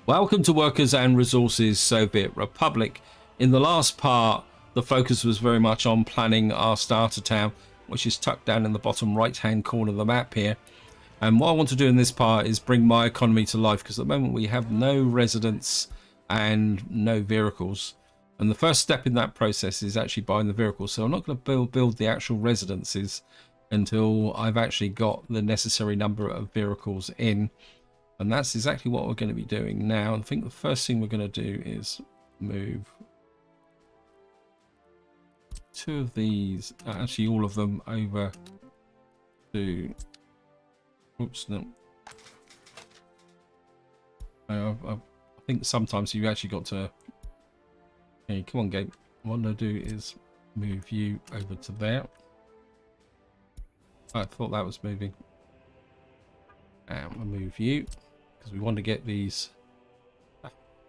Welcome to Workers and Resources Soviet Republic. In the last part, the focus was very much on planning our starter town, which is tucked down in the bottom right hand corner of the map here. And what I want to do in this part is bring my economy to life, because at the moment we have no residents and no vehicles. And the first step in that process is actually buying the vehicles. So I'm not going to build the actual residences until I've actually got the necessary number of vehicles in. And that's exactly what we're going to be doing now. I think the first thing we're going to do is move two of these, actually all of them, over to... Oops, no. I think sometimes you've actually got to... Hey, come on, game. What I'm going to do is move you over to there. I thought that was moving. And we'll move you, because we want to get these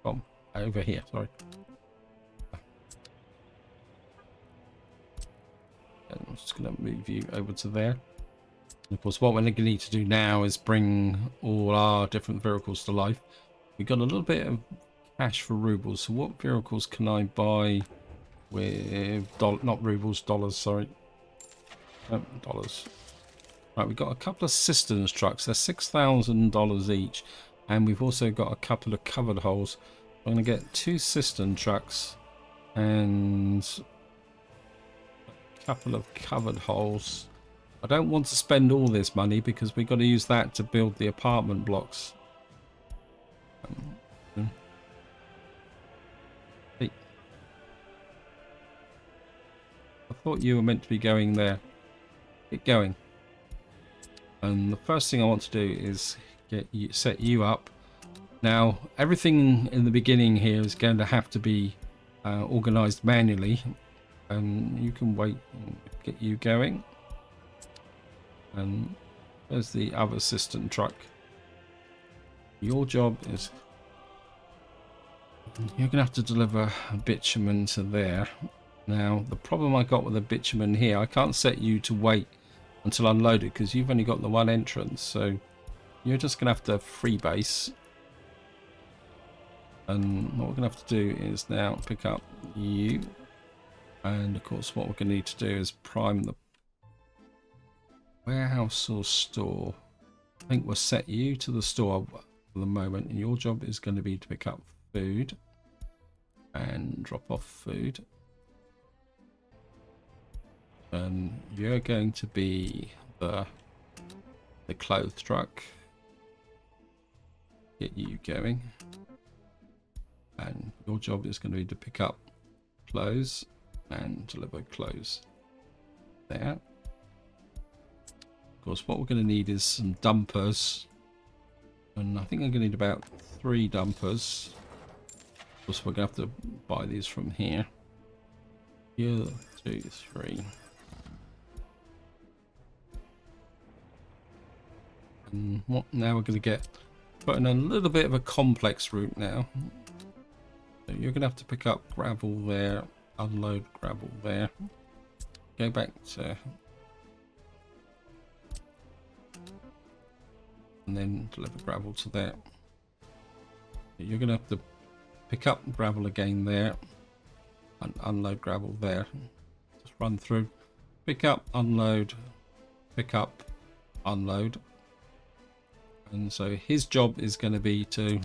from over here. Sorry. And I'm just going to move you over to there. And of course, what we're going to need to do now is bring all our different vehicles to life. We've got a little bit of cash for rubles. So what vehicles can I buy with not rubles, dollars? Sorry, dollars. Right, we've got a couple of cisterns trucks. They're $6,000 each, and we've also got a couple of covered holes. I'm going to get 2 cistern trucks and a couple of covered holes. I don't want to spend all this money because we've got to use that to build the apartment blocks. Hey. I thought you were meant to be going there. Get going. And the first thing I want to do is set you up. Now, everything in the beginning here is going to have to be organized manually. And you can wait and get you going. And there's the other cistern truck. Your job is... You're going to have to deliver a bitumen to there. Now, the problem I got with the bitumen here, I can't set you to wait until unloaded because you've only got the one entrance, so you're just gonna have to freebase. And what we're gonna have to do is now pick up you, and of course what we're gonna need to do is prime the warehouse or store. I think we'll set you to the store for the moment, and your job is going to be to pick up food and drop off food. And you're going to be the clothes truck. Get you going. And your job is going to be to pick up clothes and deliver clothes there. Of course, what we're going to need is some dumpers. And I think I'm going to need about 3 dumpers. Of course, we're going to have to buy these from here. Here, 2, 3. And what now we're going to put in a little bit of a complex route now. So you're going to have to pick up gravel there, unload gravel there, go back to, and then deliver gravel to there. You're going to have to pick up gravel again there and unload gravel there. Just run through, pick up, unload, pick up, unload. And so his job is going to be to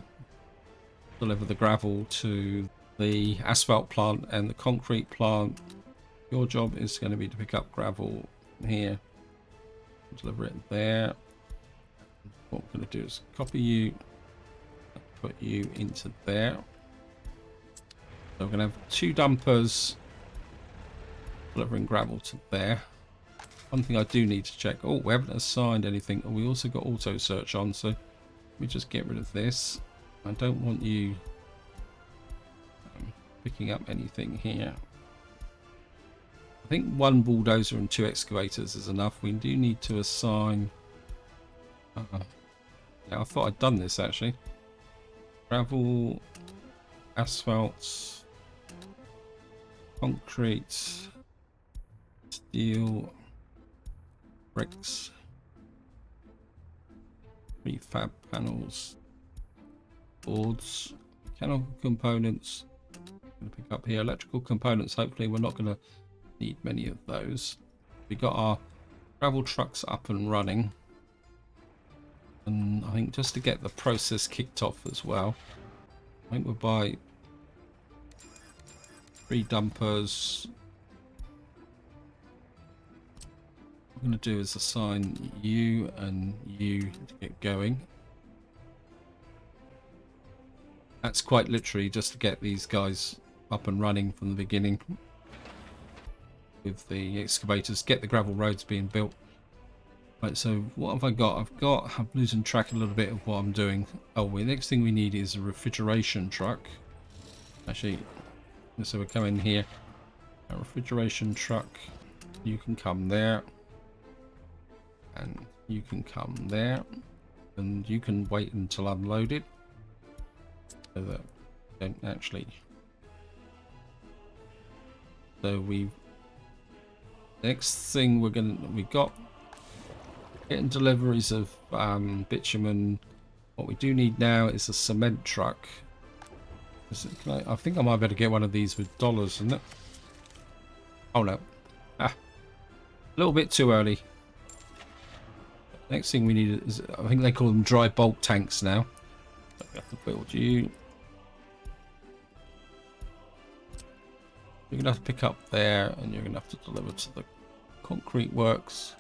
deliver the gravel to the asphalt plant and the concrete plant. Your job is going to be to pick up gravel here, deliver it there. What we're going to do is copy you, put you into there. So we're going to have 2 dumpers delivering gravel to there. One thing I do need to check. Oh, we haven't assigned anything. And we also got auto search on, so let me just get rid of this. I don't want you picking up anything here. I think 1 bulldozer and 2 excavators is enough. We do need to assign... yeah, I thought I'd done this actually. Gravel, asphalt, concrete, steel, bricks, prefab panels, boards, mechanical components. I'm going to pick up here electrical components. Hopefully we're not going to need many of those. We got our gravel trucks up and running, and I think just to get the process kicked off as well, I think we'll buy 3 dumpers. What I'm going to do is assign you and you to get going. That's quite literally just to get these guys up and running from the beginning with the excavators, get the gravel roads being built. Right, so what have I got? I'm losing track a little bit of what I'm doing. Oh, the next thing we need is a refrigeration truck. Actually, so we'll come in here. A refrigeration truck. You can come there. And you can come there. And you can wait until unloaded. So that we don't actually. So next thing we got getting deliveries of bitumen. What we do need now is a cement truck. I think I might better get one of these with dollars, isn't it? Oh no, a little bit too early. Next thing we need is, I think they call them dry bulk tanks now. So we have to build you. You're gonna have to pick up there, and you're gonna have to deliver to the concrete works.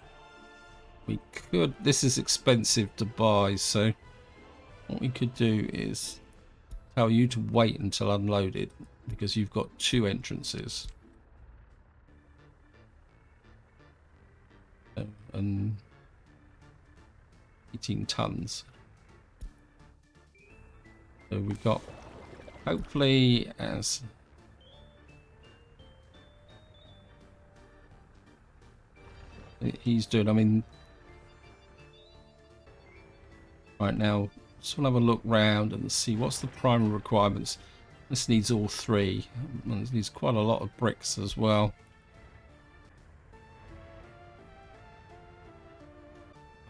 We could. This is expensive to buy, so what we could do is tell you to wait until unloaded because you've got 2 entrances. And 18 tons. So we've got, hopefully, as he's doing, I mean, right now, just want to have a look round and see what's the primary requirements. This needs all 3, and this needs quite a lot of bricks as well.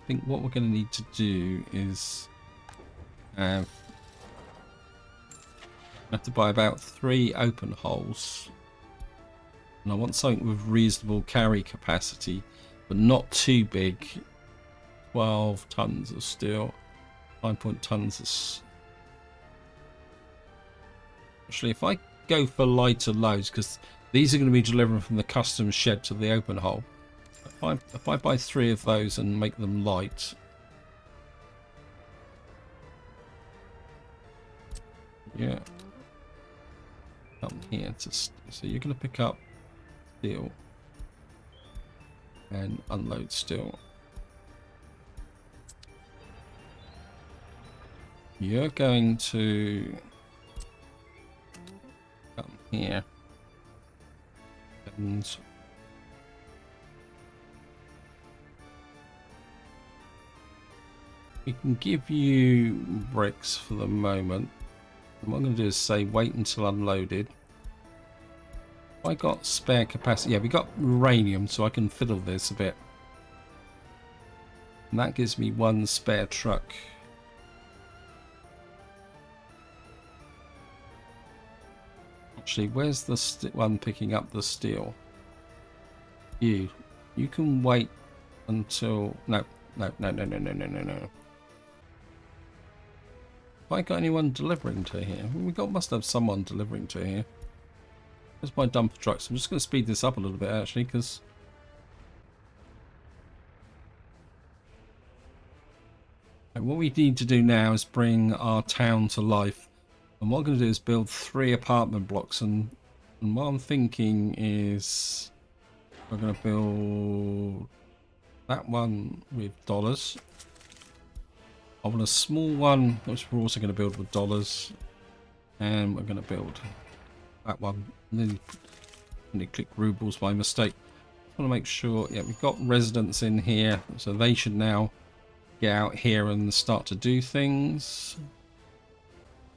I think what we're going to need to do is have to buy about 3 open holes, and I want something with reasonable carry capacity, but not too big. 12 tons of steel, 9 tons of. Actually, if I go for lighter loads, because these are going to be delivering from the custom shed to the open hole. If I buy 3 of those and make them light, yeah, come here to, so you're going to pick up steel and unload steel. You're going to come here and we can give you bricks for the moment. And what I'm going to do is say wait until unloaded. I got spare capacity. Yeah, we got uranium, so I can fiddle this a bit. And that gives me 1 spare truck. Actually, where's the one picking up the steel? You can wait until no. Have I got anyone delivering to here? Must have someone delivering to here. There's my dumper trucks. I'm just going to speed this up a little bit actually, because what we need to do now is bring our town to life. And what I'm going to do is build 3 apartment blocks. And what I'm thinking is we're going to build that one with dollars. I want a small one, which we're also going to build with dollars. And we're going to build that one. Nearly click rubles by mistake. I want to make sure, yeah, we've got residents in here. So they should now get out here and start to do things.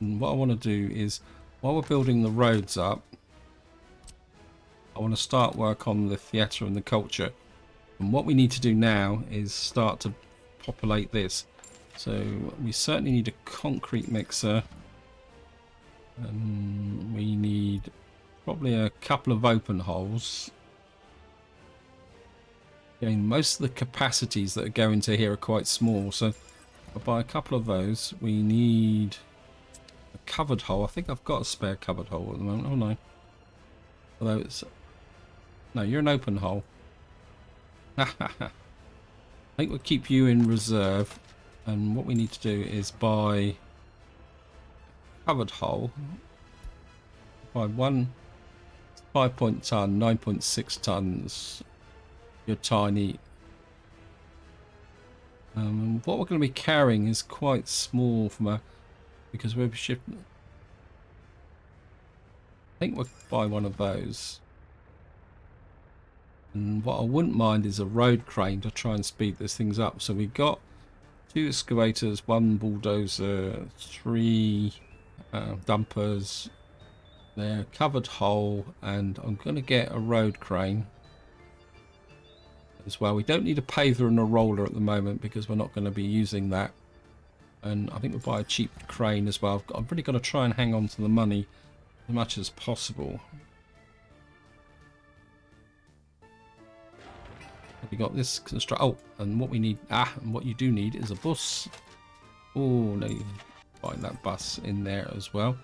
And what I want to do is, while we're building the roads up, I want to start work on the theatre and the culture. And what we need to do now is start to populate this. So we certainly need a concrete mixer. And we need probably a couple of open holes. Again, most of the capacities that go into here are quite small, so I'll buy a couple of those. We need a covered hole. I think I've got a spare covered hole at the moment. Oh no. Although it's... No, you're an open hole. I think we'll keep you in reserve. And what we need to do is buy covered hole. Buy one 5 ton, 9.6 tons. You're tiny. What we're going to be carrying is quite small from a... Because we're shipping... I think we'll buy one of those. And what I wouldn't mind is a road crane to try and speed this things up. So we've got 2 excavators, 1 bulldozer, 3 dumpers. They're covered hole, and I'm going to get a road crane as well. We don't need a paver and a roller at the moment because we're not going to be using that. And I think we'll buy a cheap crane as well. I'm really going to try and hang on to the money as much as possible. We got this construct. Oh, and what we need, and what you do need is a bus. Oh, no, you find that bus in there as well.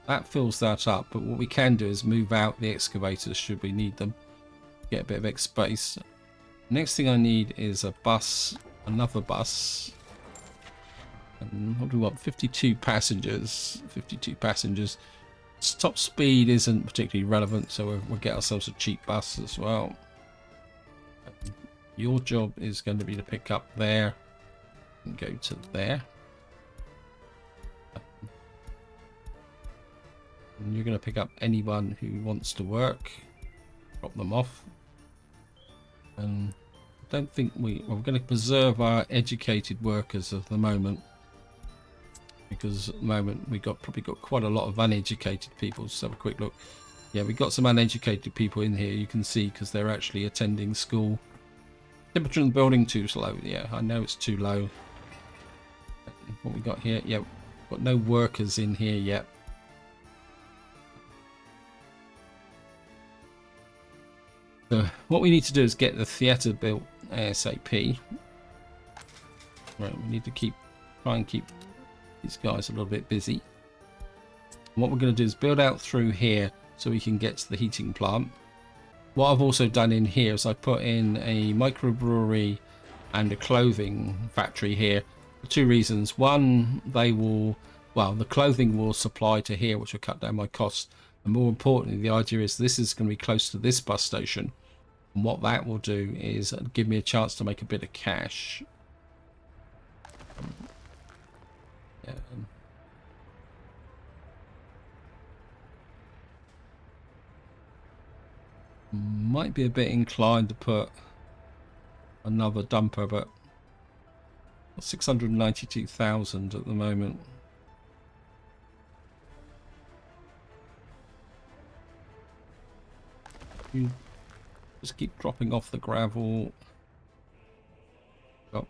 That fills that up, but what we can do is move out the excavators should we need them. Get a bit of space. Next thing I need is a bus, another bus. And what do we want? 52 passengers. 52 passengers. Top speed isn't particularly relevant, so we'll get ourselves a cheap bus as well. Your job is going to be to pick up there and go to there. And you're going to pick up anyone who wants to work. Drop them off. And I don't think we're going to preserve our educated workers at the moment. Because at the moment we've probably got quite a lot of uneducated people. Just have a quick look. Yeah, we've got some uneducated people in here, you can see, because they're actually attending school. Temperature in the building too low. Yeah, I know it's too low. What we got here? Yeah, got no workers in here yet. So what we need to do is get the theatre built ASAP. Right, we need to try and keep these guys a little bit busy. And what we're going to do is build out through here so we can get to the heating plant. What I've also done in here is I put in a microbrewery and a clothing factory here for 2 reasons. One, the clothing will supply to here, which will cut down my costs. And more importantly, the idea is this is going to be close to this bus station. And what that will do is give me a chance to make a bit of cash. Yeah. Might be a bit inclined to put another dumper, but 692,000 at the moment. You just keep dropping off the gravel. Oh.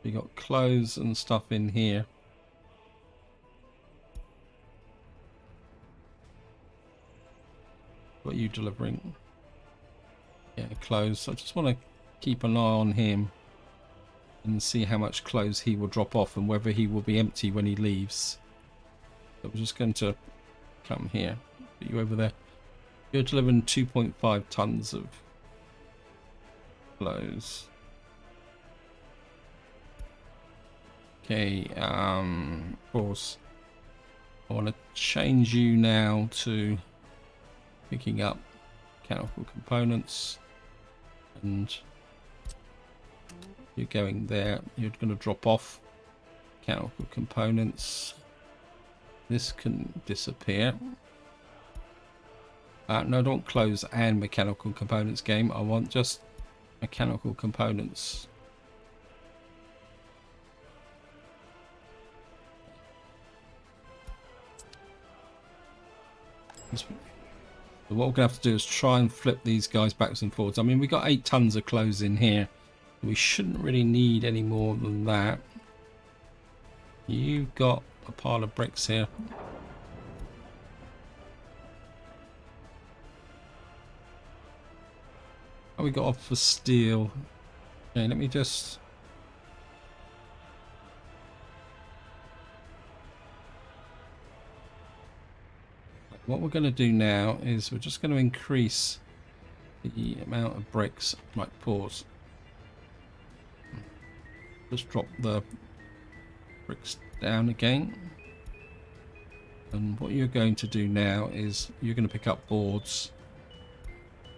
We got clothes and stuff in here. What are you delivering? Yeah, clothes. I just want to keep an eye on him and see how much clothes he will drop off and whether he will be empty when he leaves. So we're just going to come here. Put you over there. You're delivering 2.5 tons of clothes. Okay, of course, I want to change you now to picking up mechanical components, and you're going there. You're going to drop off mechanical components. This can disappear. No, I don't want clothes and mechanical components game. I want just mechanical components. So what we're going to have to do is try and flip these guys backwards and forwards. I mean, we got 8 tons of clothes in here. We shouldn't really need any more than that. You've got a pile of bricks here. Oh, we got off for steel. Okay, let me just... What we're going to do now is we're just going to increase the amount of bricks. Right, pause. Just drop the bricks down again. And what you're going to do now is you're going to pick up boards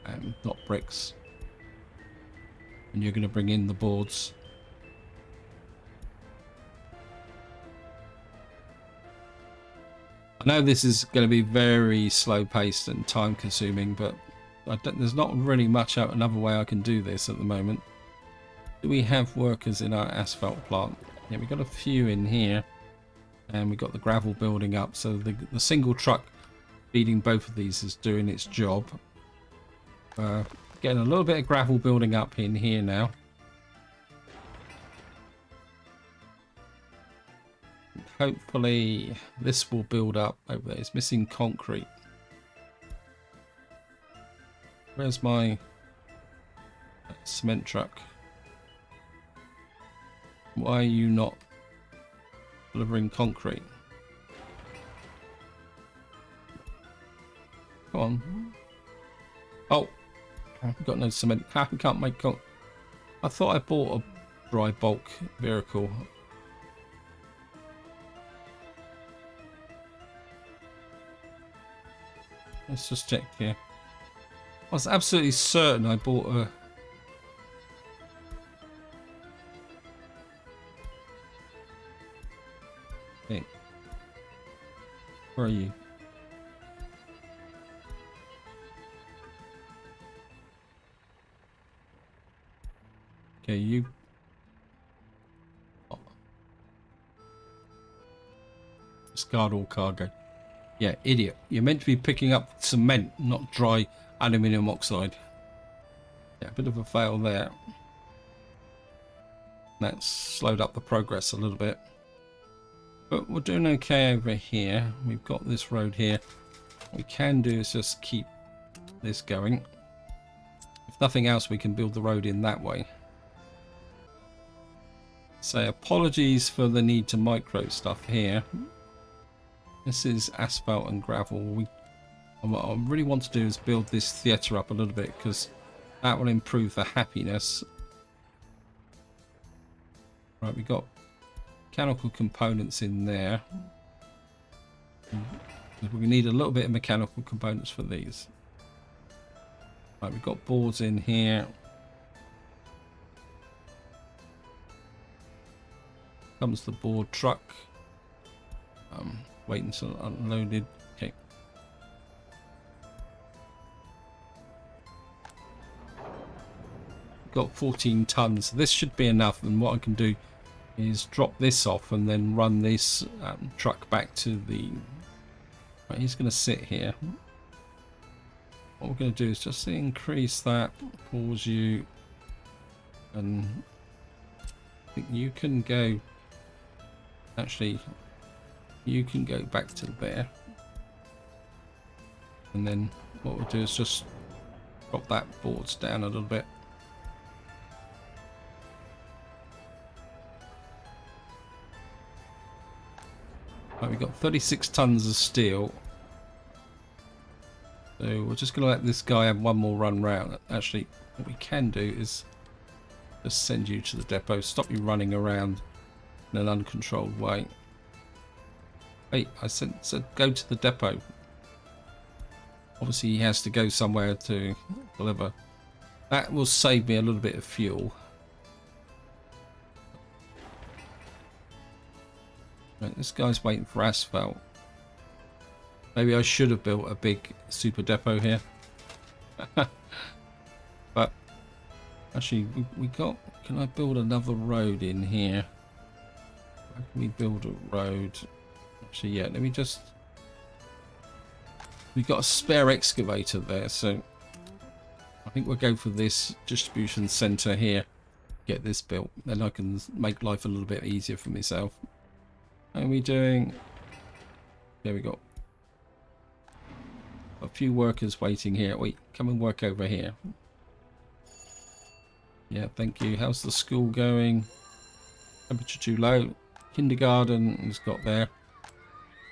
and not bricks. And you're going to bring in the boards. I know this is going to be very slow paced and time consuming, but there's not really much another way I can do this at the moment. Do we have workers in our asphalt plant? Yeah, we've got a few in here, and we've got the gravel building up, so the single truck feeding both of these is doing its job. Getting a little bit of gravel building up in here now. Hopefully this will build up over there. It's missing concrete. Where's my cement truck? Why are you not delivering concrete? Come on. Oh, I've got no cement. We can't make concrete. I thought I bought a dry bulk vehicle. Let's just check here. I was absolutely certain I bought a... Okay. Where are you? Okay, you... Oh. Discard all cargo. Yeah, idiot. You're meant to be picking up cement, not dry aluminium oxide. Yeah, a bit of a fail there. That's slowed up the progress a little bit. But we're doing okay over here. We've got this road here. What we can do is just keep this going. If nothing else, we can build the road in that way. So apologies for the need to micro stuff here. This is asphalt and gravel. What I really want to do is build this theatre up a little bit, because that will improve the happiness. Right, we got mechanical components in there. We need a little bit of mechanical components for these. Right, we've got boards in here. Comes the board truck. Wait until unloaded. Okay. Got 14 tons. This should be enough, and what I can do is drop this off and then run this truck back to the... Right, he's going to sit here. What we're going to do is just increase that, pause you, and I think you can go... Actually, you can go back to there. And then what we'll do is just drop that boards down a little bit. Right, we've got 36 tons of steel. So we're just going to let this guy have one more run round. Actually, what we can do is just send you to the depot, stop you running around in an uncontrolled way. Wait, I said go to the depot. Obviously he has to go somewhere to deliver. That will save me a little bit of fuel. Right, this guy's waiting for asphalt. Maybe I should have built a big super depot here. But actually we got... Can I build another road in here? How can we build a road? Actually, yeah, let me just... We've got a spare excavator there, so I think we'll go for this distribution centre here. Get this built, then I can make life a little bit easier for myself. How are we doing? There we go. A few workers waiting here. Wait, come and work over here. Yeah, thank you. How's the school going? Temperature too low. Kindergarten has got there.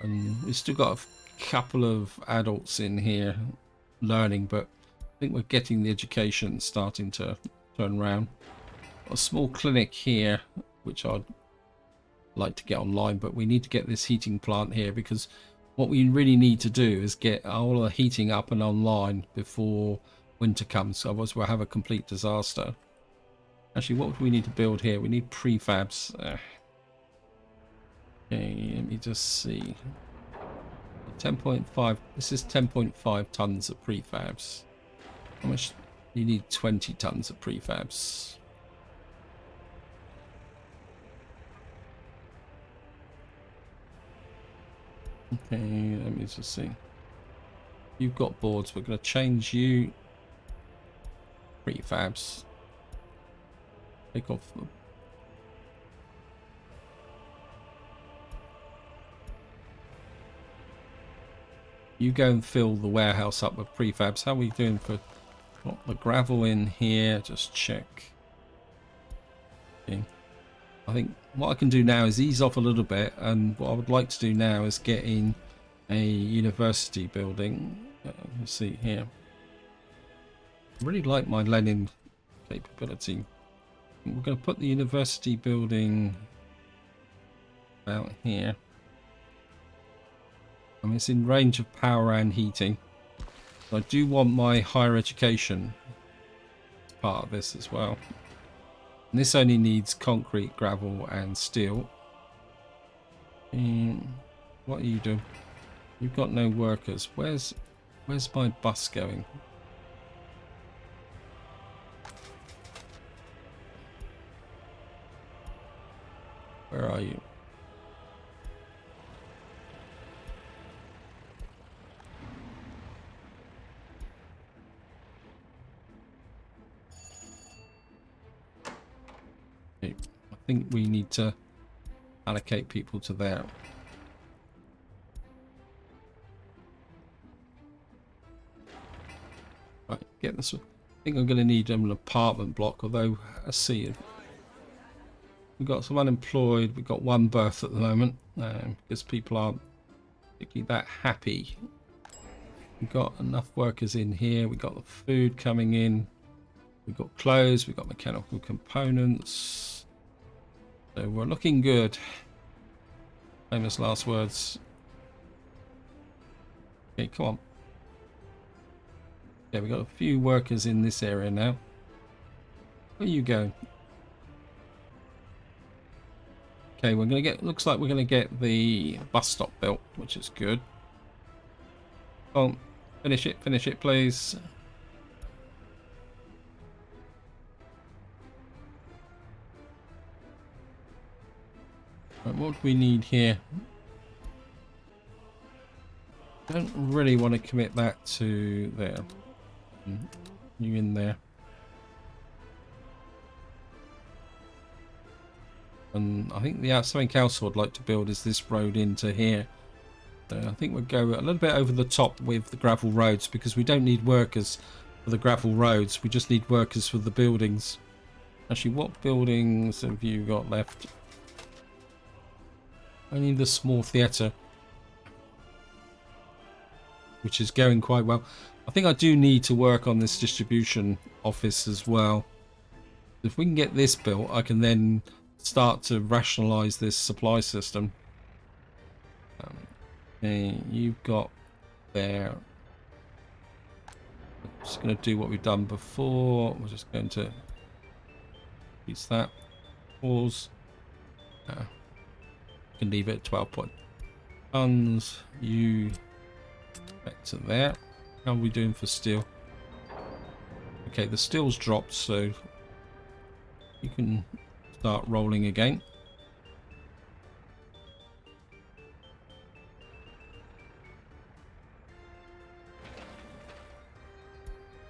And we've still got a couple of adults in here learning, but I think we're getting the education starting to turn around. Got a small clinic here, which I'd like to get online, but we need to get this heating plant here, because what we really need to do is get all the heating up and online before winter comes, otherwise we'll have a complete disaster. Actually, what would we need to build here? We need prefabs. Okay, let me just see. 10.5. This is 10.5 tons of prefabs. How much? You need 20 tons of prefabs. Okay, let me just see. You've got boards. We're going to change you. Prefabs. Take off them. You go and fill the warehouse up with prefabs. How are we doing for got the gravel in here? Just check. Okay. I think what I can do now is ease off a little bit, and what I would like to do now is get in a university building. Let's see here. I really like my Lenin capability. We're going to put the university building out here. I mean, it's in range of power and heating. So I do want my higher education as part of this as well. And this only needs concrete, gravel and steel. What are you doing? You've got no workers. Where's my bus going? Where are you? Okay. I think we need to allocate people to there. Right, get this. I think I'm going to need an apartment block, although I see it. We've got some unemployed. We've got one berth at the moment because people aren't particularly that happy. We've got enough workers in here. We've got the food coming in. We've got clothes. We've got mechanical components. So we're looking good. Famous last words. Okay, come on. Okay, we've got a few workers in this area now. Where are you going? Okay, we're gonna get. Looks like we're gonna get the bus stop built, which is good. Oh, finish it, please. Right, what do we need here? Don't really want to commit that to there. You in there? And I think the something else I'd like to build is this road into here. So I think we'll go a little bit over the top with the gravel roads, because we don't need workers for the gravel roads. We just need workers for the buildings. Actually, what buildings have you got left? Only the small theatre, which is going quite well. I think I do need to work on this distribution office as well. If we can get this built, I can then start to rationalize this supply system. Okay, you've got there. I'm just going to do what we've done before. We're just going to use that. Pause. Can leave it at 12 tons. You back to there. How are we doing for steel? Okay, the steel's dropped, so you can start rolling again.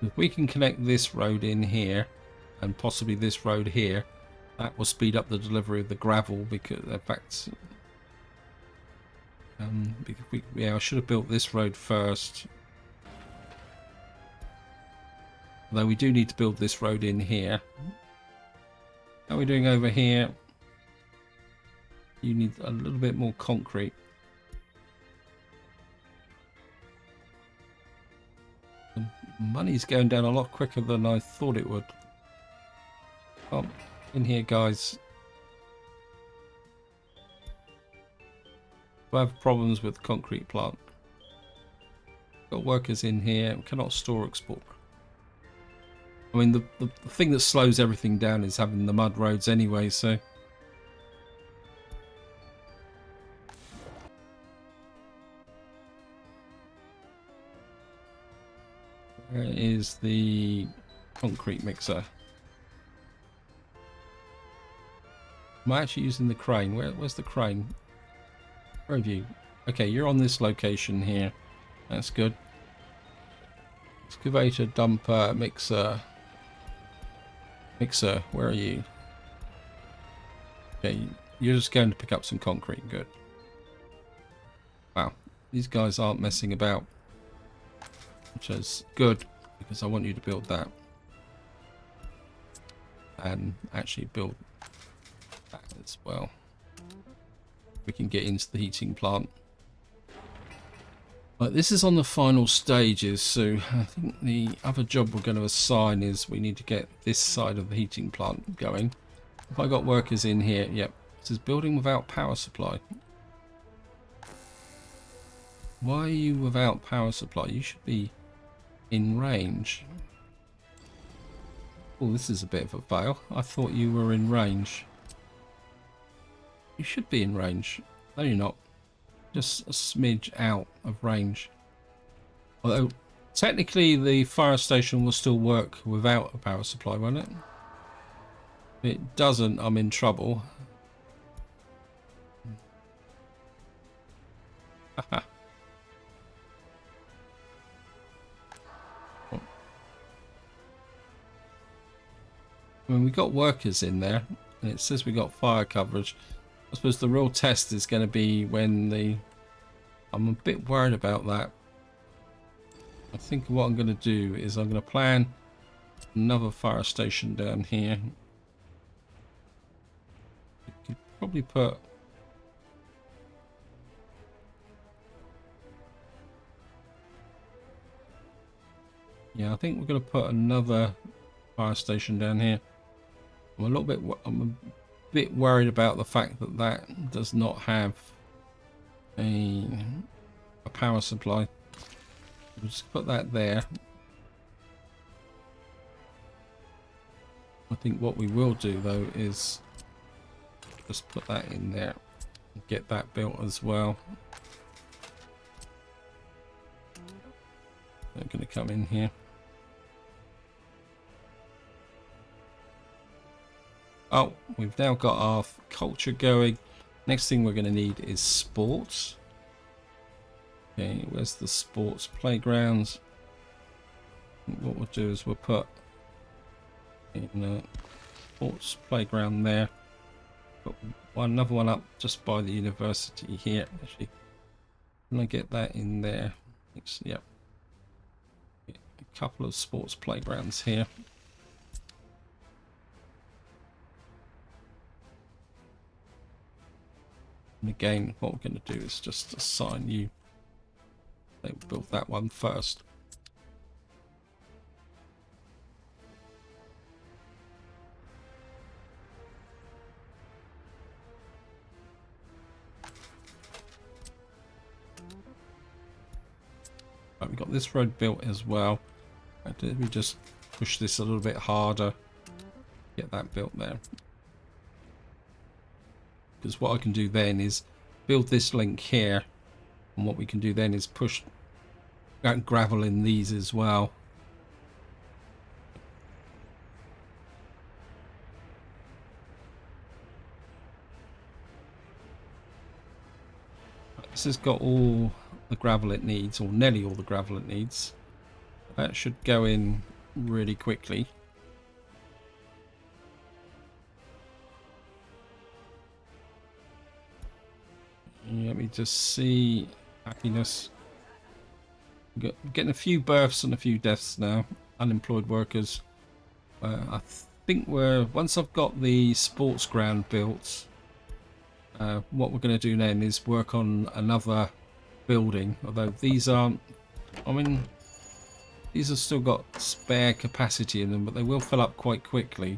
If we can connect this road in here and possibly this road here, that will speed up the delivery of the gravel, because in fact Yeah, I should have built this road first. Although we do need to build this road in here. How are we doing over here? You need a little bit more concrete. The money's going down a lot quicker than I thought it would. Oh, in here, guys. I have problems with concrete plant. Got workers in here. Cannot store or export. I mean, the thing that slows everything down is having the mud roads anyway, so... Where is the concrete mixer? Am I actually using the crane? Where's the crane? Where have you? Okay, you're on this location here. That's good. Excavator, dumper, mixer. Mixer, where are you? Okay, you're just going to pick up some concrete. Good. Wow, these guys aren't messing about. Which is good, because I want you to build that. And actually build that as well. We can get into the heating plant. But this is on the final stages, so I think the other job we're going to assign is we need to get this side of the heating plant going. If I got workers in here, yep. It says building without power supply. Why are you without power supply? You should be in range. Oh, this is a bit of a fail. I thought you were in range. You should be in range. No, you're not. Just a smidge out of range. Although, technically the fire station will still work without a power supply, won't it? If it doesn't, I'm in trouble. Haha. I mean, we got workers in there, and it says we got fire coverage. I suppose the real test is going to be when the... I'm a bit worried about that. I think what I'm going to do is I'm going to plan another fire station down here. You could probably put... Yeah, I think we're going to put another fire station down here. I'm a bit worried about the fact that that does not have a power supply. We'll just put that there. I think what we will do though is just put that in there and get that built as well. They're going to come in here. Oh, we've now got our culture going. Next thing we're going to need is sports. Okay, where's the sports playgrounds? What we'll do is we'll put in a sports playground there. Put another one up just by the university here. Actually, can I get that in there? Yep. A couple of sports playgrounds here. And again, what we're going to do is just assign you. They will build that one first. Right, we got this road built as well. Did we just push this a little bit harder? Get that built there. Because what I can do then is build this link here, and what we can do then is push that gravel in these as well. This has got all the gravel it needs, or nearly all the gravel it needs. That should go in really quickly. Yep. Let me just see. Happiness. Getting a few births and a few deaths now. Unemployed workers. I think once I've got the sports ground built, what we're going to do then is work on another building. Although these aren't, I mean, these have still got spare capacity in them, but they will fill up quite quickly.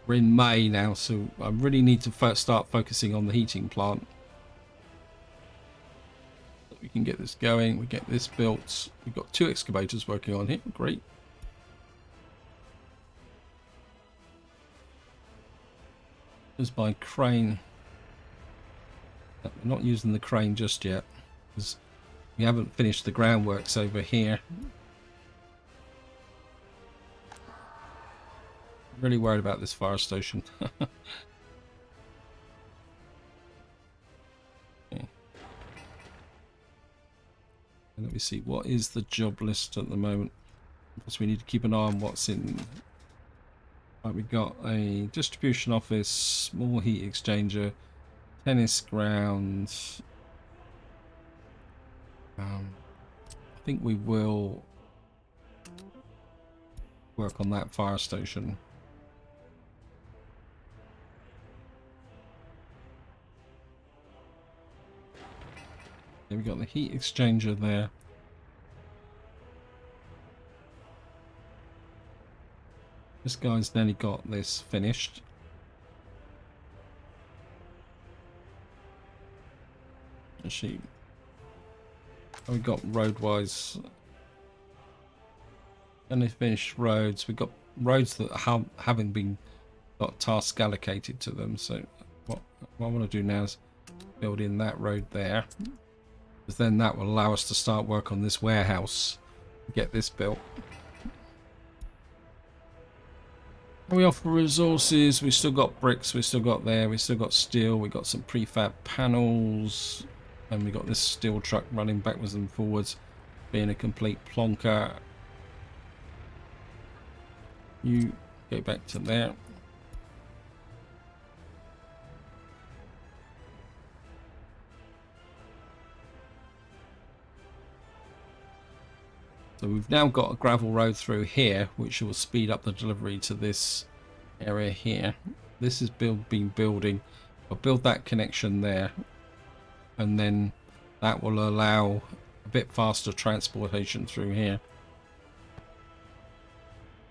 We're in May now, so I really need to first start focusing on the heating plant. We can get this going, we get this built. We've got 2 excavators working on here, great. There's my crane. We're not using the crane just yet, because we haven't finished the groundworks over here. Really worried about this fire station. Okay. Let me see, what is the job list at the moment? Because we need to keep an eye on what's in. Right, we've got a distribution office, small heat exchanger, tennis ground. I think we will work on that fire station. We've got the heat exchanger there. This guy's nearly got this finished. Actually, we got road-wise. Only finished roads. We've got roads that haven't been got tasks allocated to them. So what I want to do now is build in that road there. Because then that will allow us to start work on this warehouse, get this built. And we offer resources. We've still got bricks, we've still got there, we've still got steel, we've got some prefab panels, and we've got this steel truck running backwards and forwards, being a complete plonker. You go back to there. So we've now got a gravel road through here, which will speed up the delivery to this area here. This is been building. I'll build that connection there, and then that will allow a bit faster transportation through here.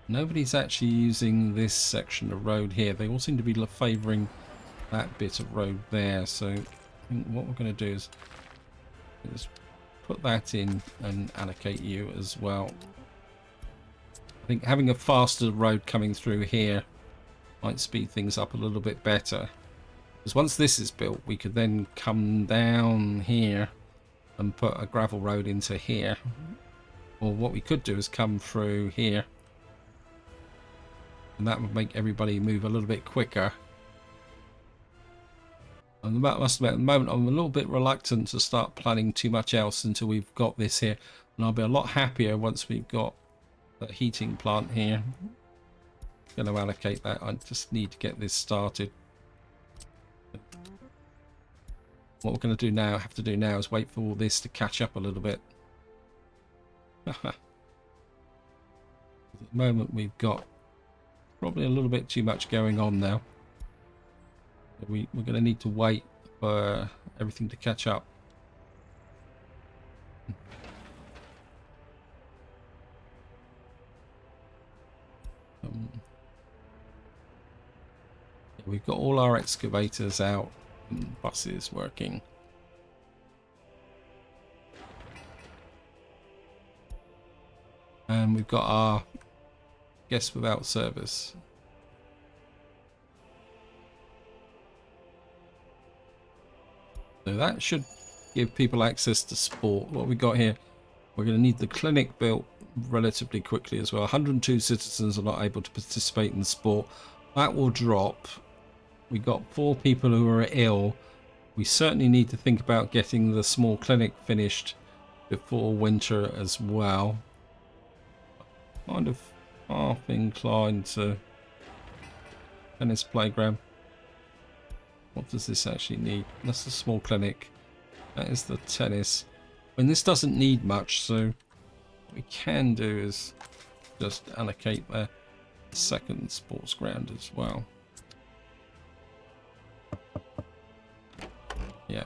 Nobody's actually using this section of road here. They all seem to be favouring that bit of road there. So I think what we're going to do is put that in and allocate you as well. I think having a faster road coming through here might speed things up a little bit better, because once this is built we could then come down here and put a gravel road into here, or what we could do is come through here, and that would make everybody move a little bit quicker. And that must admit, at the moment I'm a little bit reluctant to start planning too much else until we've got this here, and I'll be a lot happier once we've got the heating plant here. I'm going to allocate that. I just need to get this started. What we're going to do now, have to do now, is wait for all this to catch up a little bit. At the moment we've got probably a little bit too much going on now. We're going to need to wait for everything to catch up. We've got all our excavators out and buses working. And we've got our guests without service. So that should give people access to sport. What we got here, we're going to need the clinic built relatively quickly as well. 102 citizens are not able to participate in sport. That will drop. We got 4 people who are ill. We certainly need to think about getting the small clinic finished before winter as well. Kind of half inclined to tennis playground. What does this actually need? That's the small clinic. That is the tennis. I mean, this doesn't need much, so what we can do is just allocate the second sports ground as well. Yeah.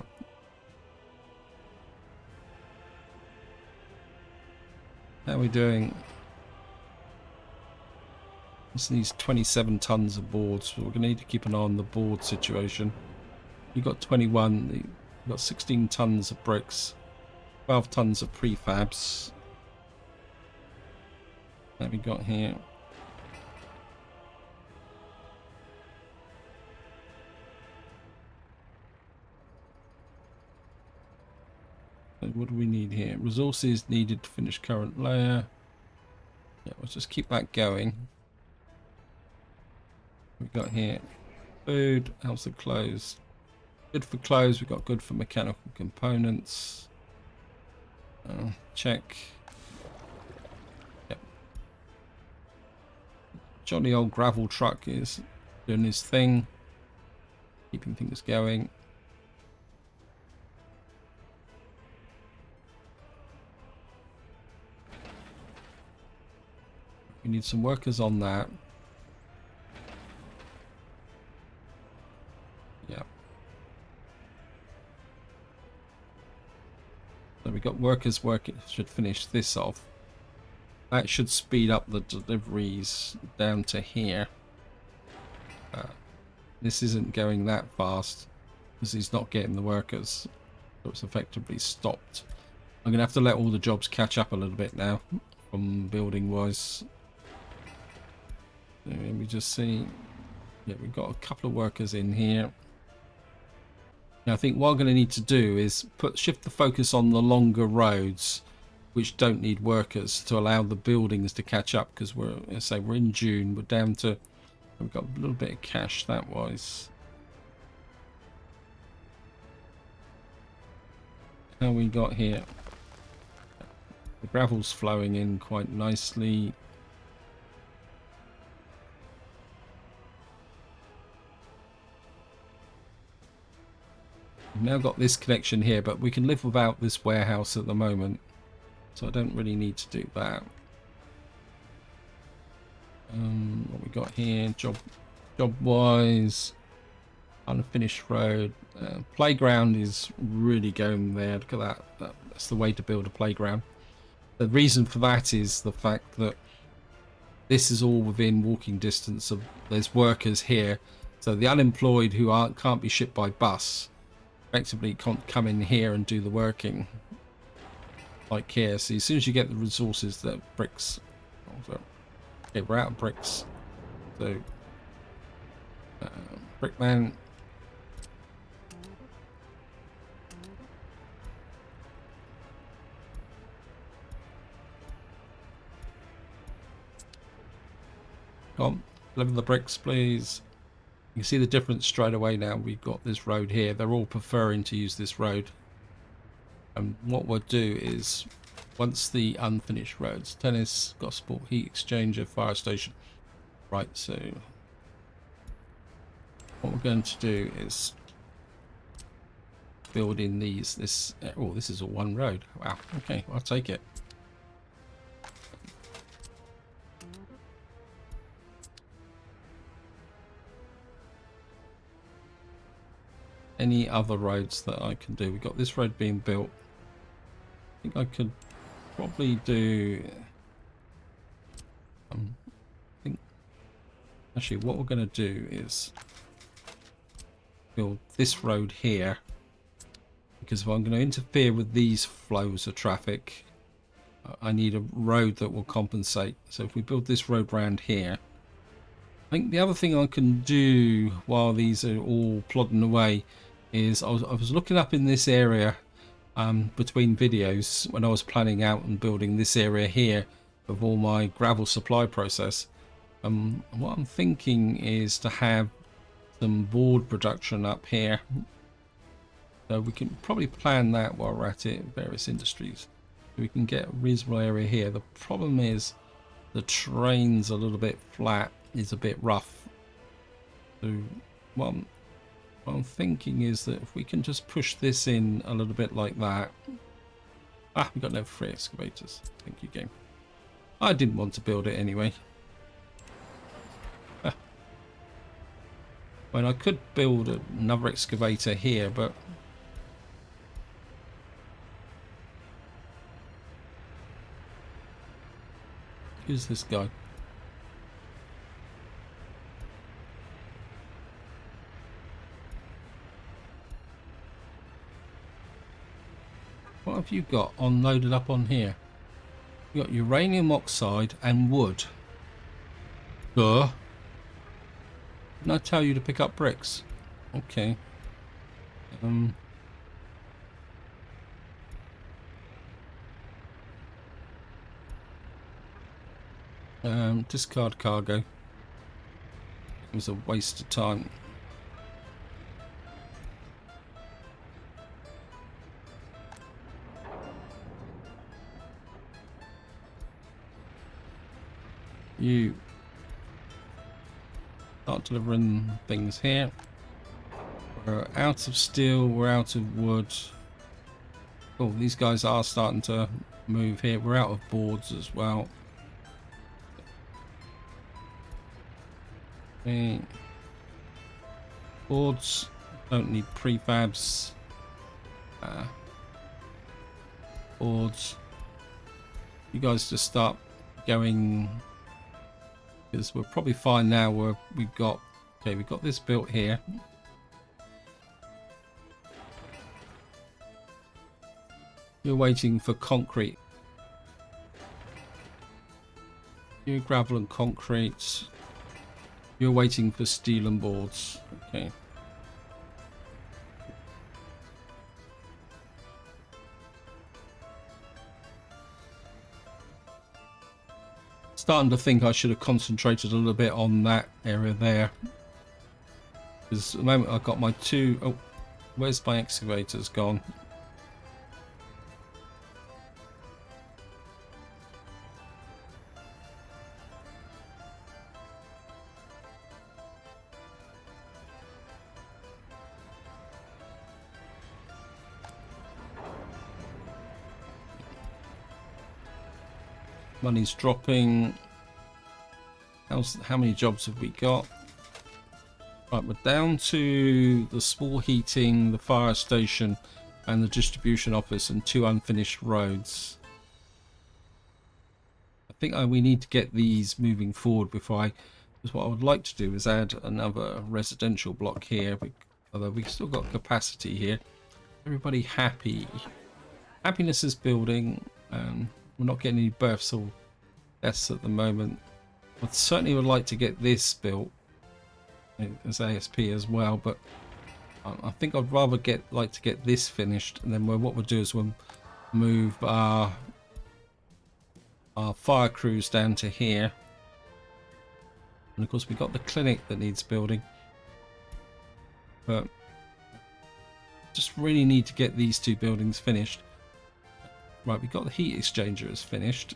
How are we doing? This needs 27 tons of boards, so we're going to need to keep an eye on the board situation. You've got 21, you've got 16 tons of bricks, 12 tons of prefabs. What have we got here? So what do we need here? Resources needed to finish current layer. Yeah, let's just keep that going. We've got here food, house of clothes. Good for clothes, we've got good for mechanical components. Check. Yep. Jolly old gravel truck is doing his thing, keeping things going. We need some workers on that. Yeah. So we got workers working, should finish this off. That should speed up the deliveries down to here. This isn't going that fast because he's not getting the workers. So it's effectively stopped. I'm going to have to let all the jobs catch up a little bit now from building wise. So we just see, yeah, we've got a couple of workers in here. Now I think what I'm going to need to do is shift the focus on the longer roads which don't need workers to allow the buildings to catch up, because we're in June, we're down to, we've got a little bit of cash that wise. How we got here? The gravel's flowing in quite nicely. We've now got this connection here, but we can live without this warehouse at the moment, so I don't really need to do that. What we got here, job wise, unfinished road, playground is really going there. Look at that. That's the way to build a playground. The reason for that is the fact that this is all within walking distance of, there's workers here, so the unemployed who can't be shipped by bus effectively can't come in here and do the working like here. So as soon as you get the resources, the bricks, okay, we're out of bricks, so brickman, come on, deliver the bricks please. You can see the difference straight away now. We've got this road here, they're all preferring to use this road. And what we'll do is, once the unfinished roads, tennis, gospel, heat exchanger, fire station. Right, so what we're going to do is build in these, this is all one road. Wow, okay, I'll take it. Any other roads that I can do? We've got this road being built. I think I could probably do, I think actually what we're going to do is build this road here, because if I'm going to interfere with these flows of traffic, I need a road that will compensate. So if we build this road round here, I think the other thing I can do while these are all plodding away is I was looking up in this area between videos when I was planning out and building this area here of all my gravel supply process. What I'm thinking is to have some board production up here, so we can probably plan that while we're at it. Various industries, so we can get a reasonable area here. The problem is the terrain's a little bit flat, is a bit rough. So well, What I'm thinking is that if we can just push this in a little bit like that. Ah, we got no free excavators. Thank you, game. I didn't want to build it anyway. I mean, I could build another excavator here, but who's this guy? What have you got loaded up on here? You got uranium oxide and wood. Duh. Didn't I tell you to pick up bricks? Okay. Discard cargo. It was a waste of time. You start delivering things here. We're out of steel, we're out of wood. Oh, these guys are starting to move here. We're out of boards as well. Okay. Boards don't need prefabs. Boards. You guys just start going, because we're probably fine now where we've got this built here. You're waiting for concrete. You gravel and concrete. You're waiting for steel and boards. Okay. Starting to think I should have concentrated a little bit on that area there. Because at the moment I've got my two... Oh, where's my excavators gone? Money's dropping. How many jobs have we got? Right, we're down to the small heating, the fire station, and the distribution office, and 2 unfinished roads. I think we need to get these moving forward before because what I would like to do is add another residential block here. Although we've still got capacity here. Everybody happy. Happiness is building. We're not getting any births or deaths at the moment. I certainly would like to get this built as ASP as well, but I think I'd rather like to get this finished, and then what we'll do is we'll move our fire crews down to here. And of course we've got the clinic that needs building, but just really need to get these 2 buildings finished. Right, we've got the heat exchanger is finished.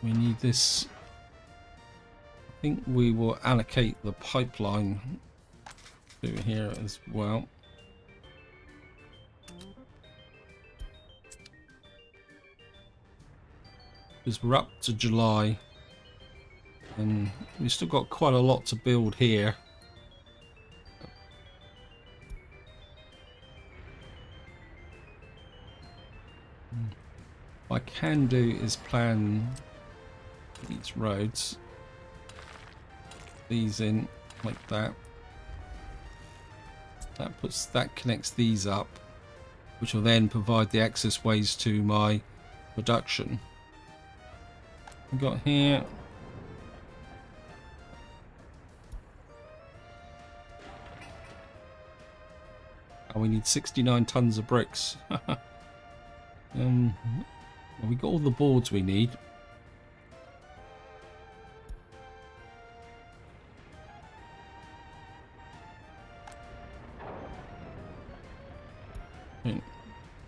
We need this. I think we will allocate the pipeline to here as well. Because we're up to July and we've still got quite a lot to build here. What I can do is plan these roads, these in like that. That connects these up, which will then provide the access ways to my production. We got here. Oh, we need 69 tons of bricks. Well, we got all the boards we need.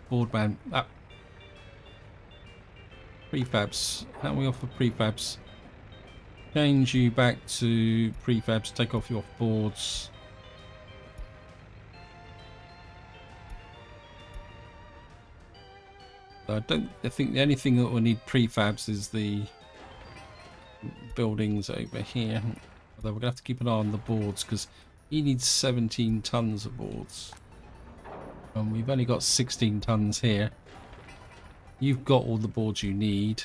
Board man. Prefabs. How do we offer prefabs? Change you back to prefabs. Take off your boards. I think the only thing that will need prefabs is the buildings over here. Although we're gonna have to keep an eye on the boards because he needs 17 tons of boards. And we've only got 16 tons here. You've got all the boards you need.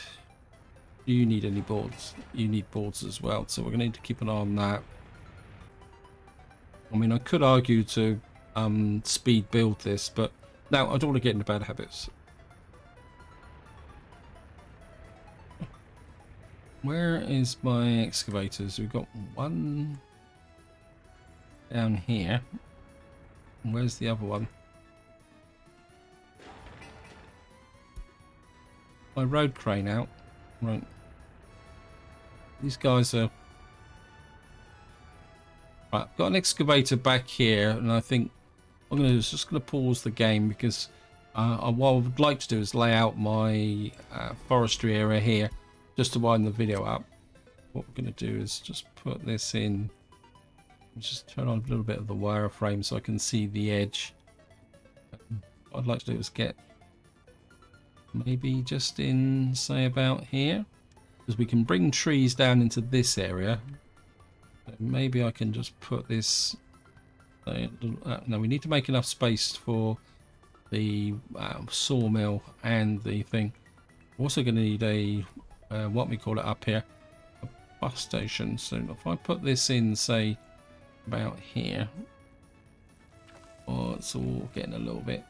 Do you need any boards? You need boards as well, so we're gonna need to keep an eye on that. I mean, I could argue to speed build this, but no, I don't want to get into bad habits. Where is my excavators? We've got one down here. Where's the other one? My road crane out. Right. These guys are... Right, I've got an excavator back here, and I think I'm just going to pause the game because what I would like to do is lay out my forestry area here just to wind the video up. What we're going to do is just put this in, just turn on a little bit of the wireframe so I can see the edge. What I'd like to do is get maybe just in, say, about here, because we can bring trees down into this area. Maybe I can just put this... no, we need to make enough space for the sawmill and the thing. We're also going to need a, what we call it up here, a bus station. So if I put this in, say, about here. Oh, it's all getting a little bit...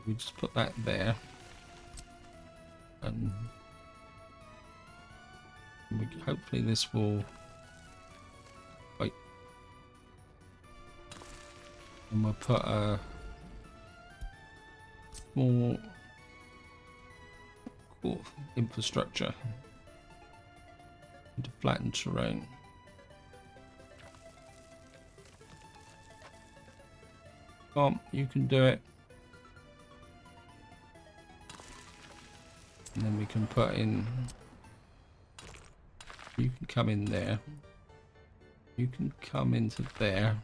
We just put that there. And... hopefully this will... Wait. And we'll put a small infrastructure into flattened terrain. Come, you can do it. And then we can put in... You can come in there. You can come into there.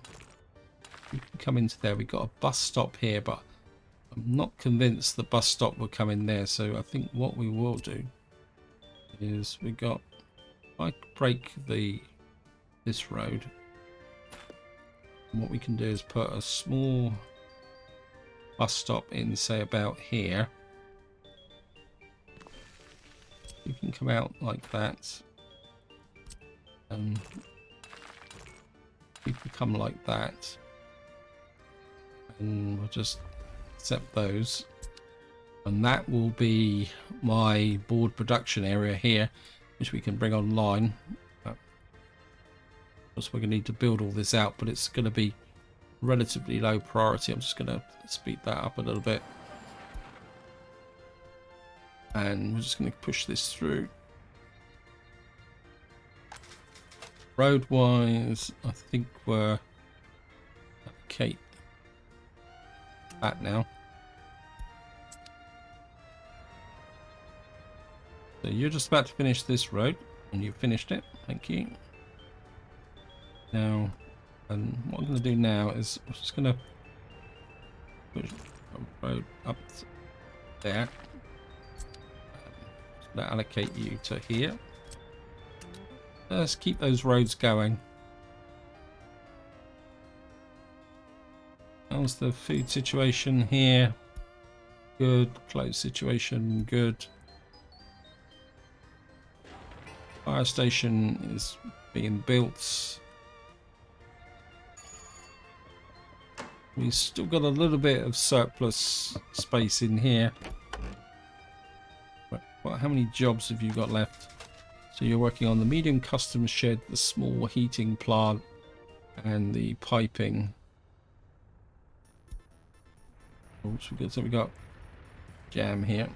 You can come into there. We've got a bus stop here, but I'm not convinced the bus stop will come in there. So I think what we will do is we got... I break this road. And what we can do is put a small bus stop in, say, about here. You can come out like that. You can come like that, and we'll just accept those, and that will be my board production area here, which we can bring online. Because we're going to need to build all this out, but it's going to be relatively low priority. I'm just going to speed that up a little bit, and we're just going to push this through. Road wise, I think we're okay that now. So you're just about to finish this road, and you finished it. Thank you. Now, and what I'm going to do now is I'm just going to push the road up there. Just going to allocate you to here. Let's keep those roads going. How's the food situation here? Good. Clothes situation, good. Fire station is being built. We've still got a little bit of surplus space in here. But how many jobs have you got left? So you're working on the medium custom shed, the small heating plant, and the piping. Oops, so we got jam here.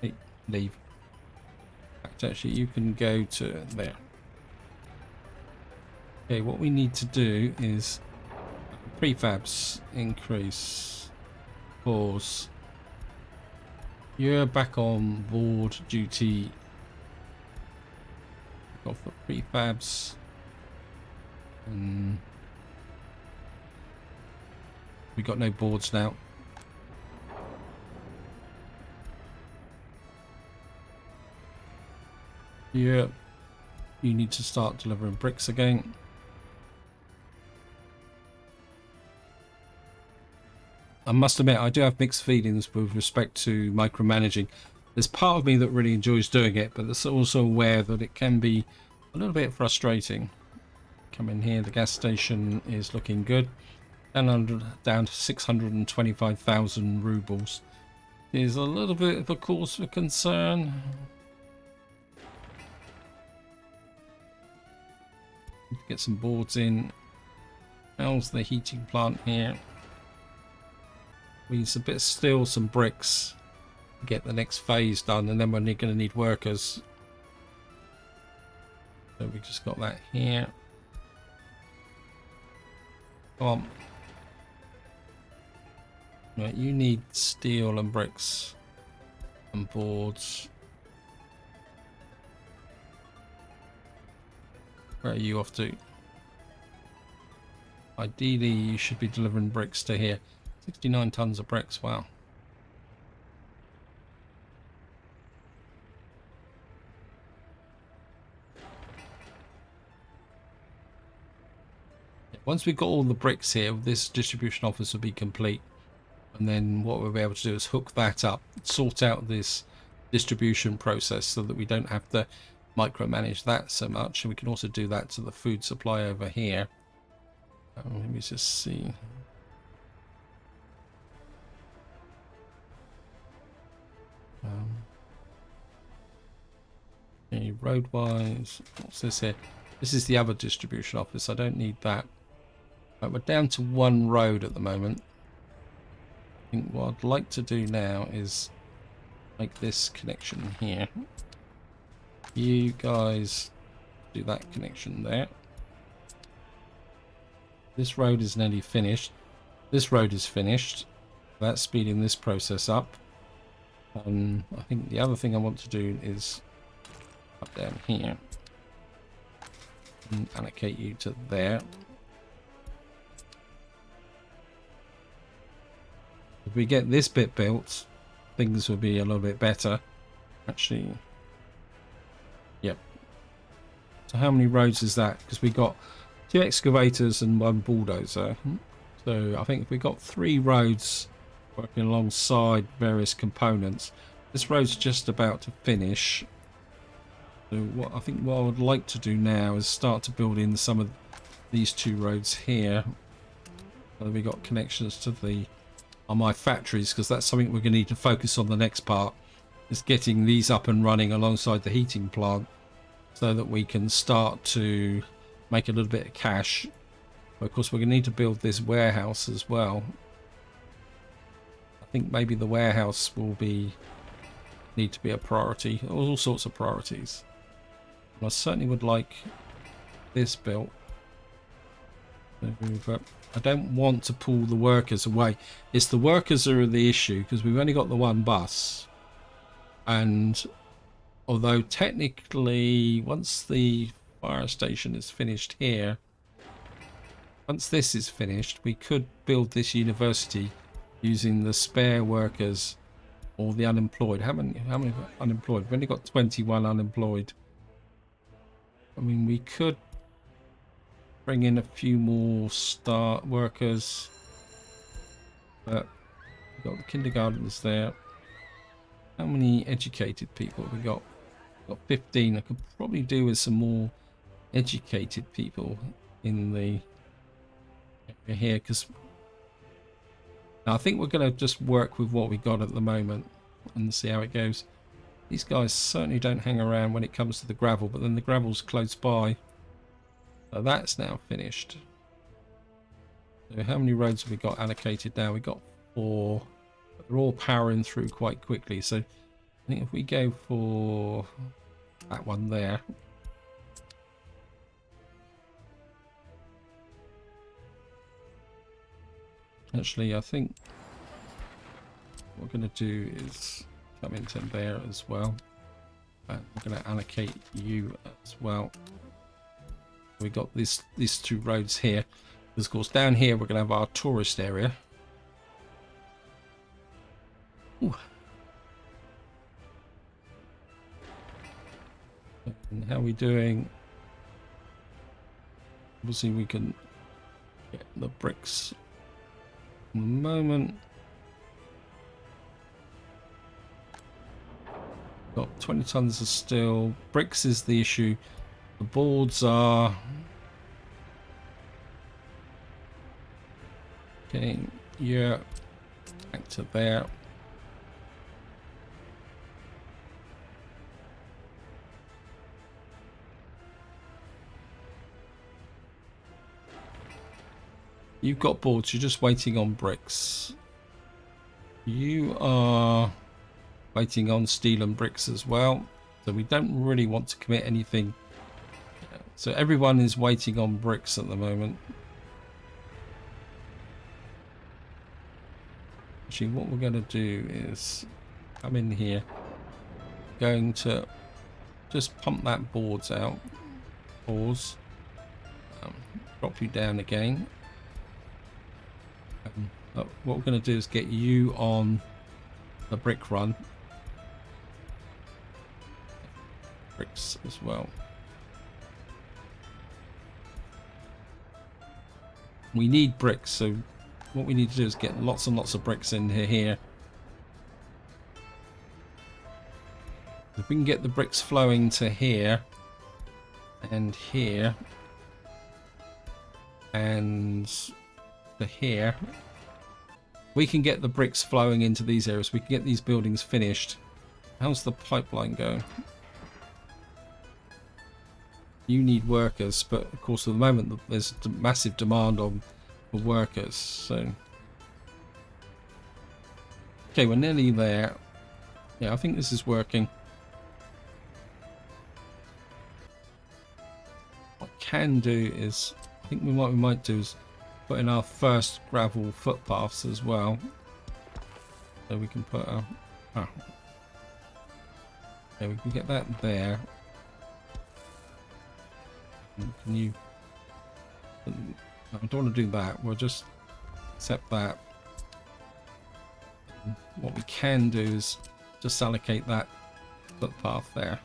Hey, leave. Actually, you can go to there. Okay, what we need to do is prefabs increase. Pause. You're back on board duty. Go for prefabs. And we got no boards now. Yeah, you need to start delivering bricks again. I must admit, I do have mixed feelings with respect to micromanaging. There's part of me that really enjoys doing it, but there's also aware that it can be a little bit frustrating. Come in here, the gas station is looking good. Down to 625,000 rubles. Is a little bit of a cause for concern. Get some boards in. How's the heating plant here? We need a bit of steel, some bricks. Get the next phase done, and then we're going to need workers. So we just got that here. Come on. Right, you need steel and bricks and boards. Where are you off to? Ideally, you should be delivering bricks to here. 69 tons of bricks, wow. Once we've got all the bricks here, this distribution office will be complete. And then what we'll be able to do is hook that up, sort out this distribution process so that we don't have to micromanage that so much. And we can also do that to the food supply over here. Let me just see. Okay, road-wise, what's this here? This is the other distribution office. I don't need that. Right, we're down to one road at the moment. I think what I'd like to do now is make this connection here. You guys do that connection there. This road is nearly finished. This road is finished. That's speeding this process up. I think the other thing I want to do is up down here and allocate you to there. If we get this bit built, things will be a little bit better. Actually, yep. So how many roads is that? Because we got 2 excavators and 1 bulldozer. So I think if we got 3 roads working alongside various components, this road's just about to finish. So what I think what I would like to do now is start to build in some of these 2 roads here. So we got connections to the on my factories, because that's something we're going to need to focus on the next part, is getting these up and running alongside the heating plant so that we can start to make a little bit of cash. But of course we're going to need to build this warehouse as well. I think maybe the warehouse will need to be a priority. All sorts of priorities. And I certainly would like this built. But I don't want to pull the workers away. It's the workers that are the issue, because we've only got the 1 bus. And although technically once the fire station is finished here, once this is finished, we could build this university using the spare workers or the unemployed. How many unemployed? We've only got 21 unemployed. I mean, we could bring in a few more start workers, but we've got the kindergartens there. How many educated people have we got? We've got 15. I could probably do with some more educated people in the area here, because I think we're going to just work with what we got at the moment and see how it goes. These guys certainly don't hang around when it comes to the gravel, but then the gravel's close by. So that's now finished. So how many roads have we got allocated now? We got 4. But they're all powering through quite quickly. So I think if we go for that one there. Actually, I think what we're going to do is come into there as well. And we're going to allocate you as well. We got these 2 roads here. Because of course down here we're going to have our tourist area. Ooh. And how are we doing? Obviously we can get the bricks in a moment. Got 20 tons of steel. Bricks is the issue. The boards are okay. Yeah, back to there. You've got boards. You're just waiting on bricks. You are waiting on steel and bricks as well. So we don't really want to commit anything. So everyone is waiting on bricks at the moment. Actually, what we're going to do is come in here. Going to just pump that boards out. Pause. Drop you down again. What we're going to do is get you on the brick run. Bricks as well. We need bricks, so what we need to do is get lots and lots of bricks in here. If we can get the bricks flowing to here and here and to here, we can get the bricks flowing into these areas. We can get these buildings finished. How's the pipeline going? You need workers, but of course at the moment there's a massive demand for workers. So okay, we're nearly there. Yeah, I think this is working. What I can do is, I think what we might do is put in our first gravel footpaths as well. So we can put a... Oh. Okay, we can get that there. Can you... I don't want to do that. We'll just accept that. And what we can do is just allocate that footpath there.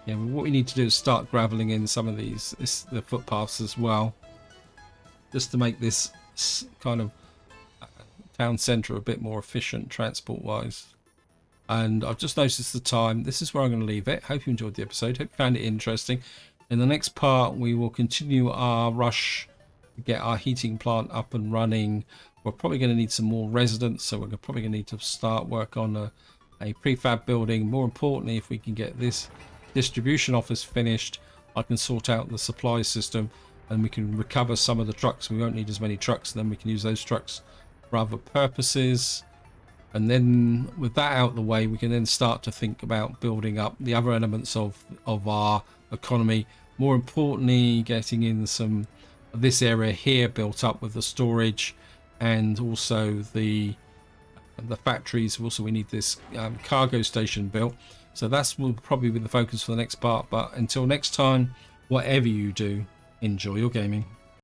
Yeah, well, what we need to do is start graveling in some of the footpaths as well, just to make this kind of town centre a bit more efficient transport wise. And I've just noticed the time. This is where I'm going to leave it. Hope you enjoyed the episode. Hope you found it interesting. In the next part, we will continue our rush to get our heating plant up and running. We're probably going to need some more residents, so we're probably going to need to start work on a prefab building. More importantly, if we can get this distribution office finished, I can sort out the supply system and we can recover some of the trucks. We won't need as many trucks, and then we can use those trucks for other purposes. And then with that out of the way, we can then start to think about building up the other elements of our economy. More importantly, getting in some of this area here built up with the storage and also the factories. Also, we need this cargo station built. So that's will probably be the focus for the next part. But until next time, whatever you do, enjoy your gaming.